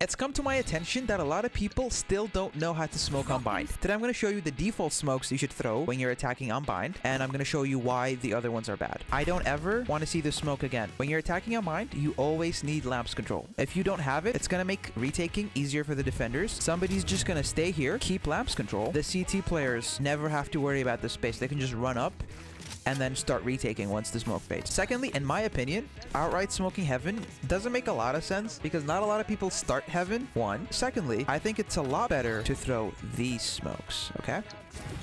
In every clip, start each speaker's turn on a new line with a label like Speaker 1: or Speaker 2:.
Speaker 1: It's come to my attention that a lot of people still don't know how to smoke unbind. Today I'm going to show you the default smokes you should throw when you're attacking unbind, and I'm going to show you why the other ones are bad. I don't ever want to see this smoke again. When you're attacking unbind, you always need lamps control. If you don't have it, it's going to make retaking easier for the defenders. Somebody's just going to stay here, keep lamps control. The CT players never have to worry about the space. They can just run up and then start retaking once the smoke fades. Secondly, in my opinion, outright smoking heaven doesn't make a lot of sense because not a lot of people start heaven, one. Secondly, I think it's a lot better to throw these smokes, okay?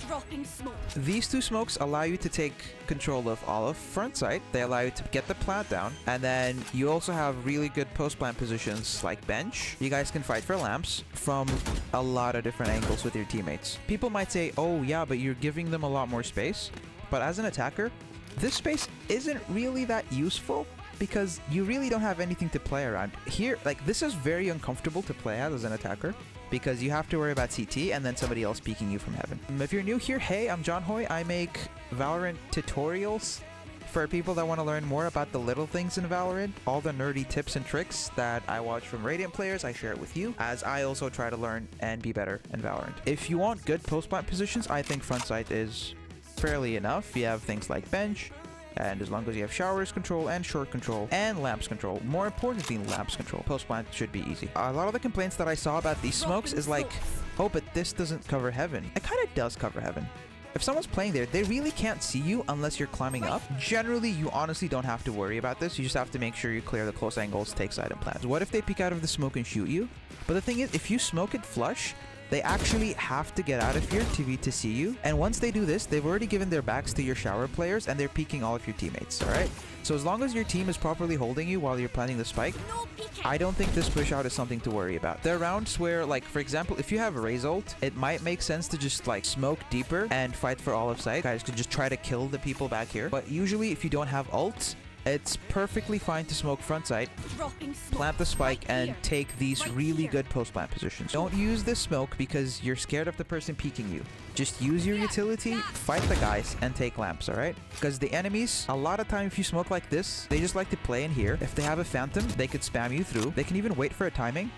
Speaker 2: Dropping smoke.
Speaker 1: These two smokes allow you to take control of all of front sight. They allow you to get the plant down, and then you also have really good post-plant positions like bench. You guys can fight for lamps from a lot of different angles with your teammates. People might say, oh yeah, but you're giving them a lot more space. But as an attacker, this space isn't really that useful because you really don't have anything to play around. Here, like, this is very uncomfortable to play as an attacker because you have to worry about CT and then somebody else peeking you from heaven. If you're new here, hey, I'm John Hoy. I make Valorant tutorials for people that want to learn more about the little things in Valorant. All the nerdy tips and tricks that I watch from Radiant players, I share it with you, as I also try to learn and be better in Valorant. If you want good post-plant positions, I think front sight is fairly enough. You have things like bench, and as long as you have showers control and short control and lamps control, more importantly lamps control, post plant should be easy. A lot of the complaints that I saw about these smokes is like, oh, but this doesn't cover heaven. It kind of does cover heaven. If someone's playing there, they really can't see you unless you're climbing up. Generally, you honestly don't have to worry about this. You just have to make sure you clear the close angles, take side and plants. What if they peek out of the smoke and shoot you? But the thing is, if you smoke it flush, they actually have to get out of here to see you. And once they do this, they've already given their backs to your shower players and they're peeking all of your teammates, alright? So as long as your team is properly holding you while you're planting the spike, I don't think this push out is something to worry about. There are rounds where, like, for example, if you have a raise ult, it might make sense to just, like, smoke deeper and fight for all of sight. Guys could just try to kill the people back here. But usually, if you don't have ults, it's perfectly fine to smoke front sight, plant the spike, and take these really good post-plant positions. Don't use this smoke because you're scared of the person peeking you. Just use your utility, fight the guys, and take lamps, alright? Because the enemies, a lot of time if you smoke like this, they just like to play in here. If they have a phantom, they could spam you through. They can even wait for a timing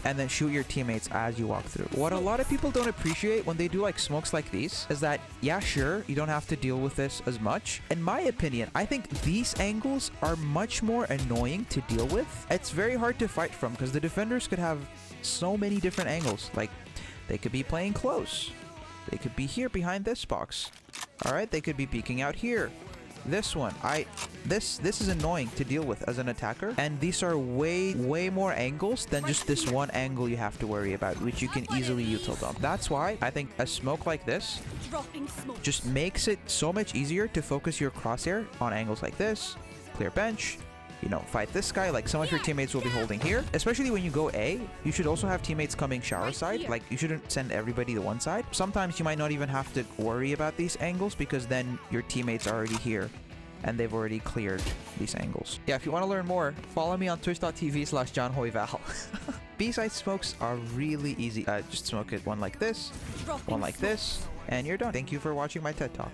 Speaker 1: and then shoot your teammates as you walk through. What a lot of people don't appreciate when they do like smokes like these is that, yeah, sure, you don't have to deal with this as much. In my opinion, I think these angles are much more annoying to deal with. It's very hard to fight from because the defenders could have so many different angles. Like, they could be playing close. They could be here behind this box. All right, they could be peeking out here. This one, this is annoying to deal with as an attacker, and these are way more angles than just this one angle you have to worry about, which you can easily util dump. That's why I think a smoke like this just makes it so much easier to focus your crosshair on angles like this, clear bench, you know, fight this guy. Like, some of your teammates will be holding here. Especially when you go A, you should also have teammates coming shower side. Like, you shouldn't send everybody to one side. Sometimes you might not even have to worry about these angles because then your teammates are already here and they've already cleared these angles. Yeah, if you want to learn more, follow me on twitch.tv/JohnHoyVal. B-side smokes are really easy. Just smoke it one like this, one like this, and you're done. Thank you for watching my TED Talk.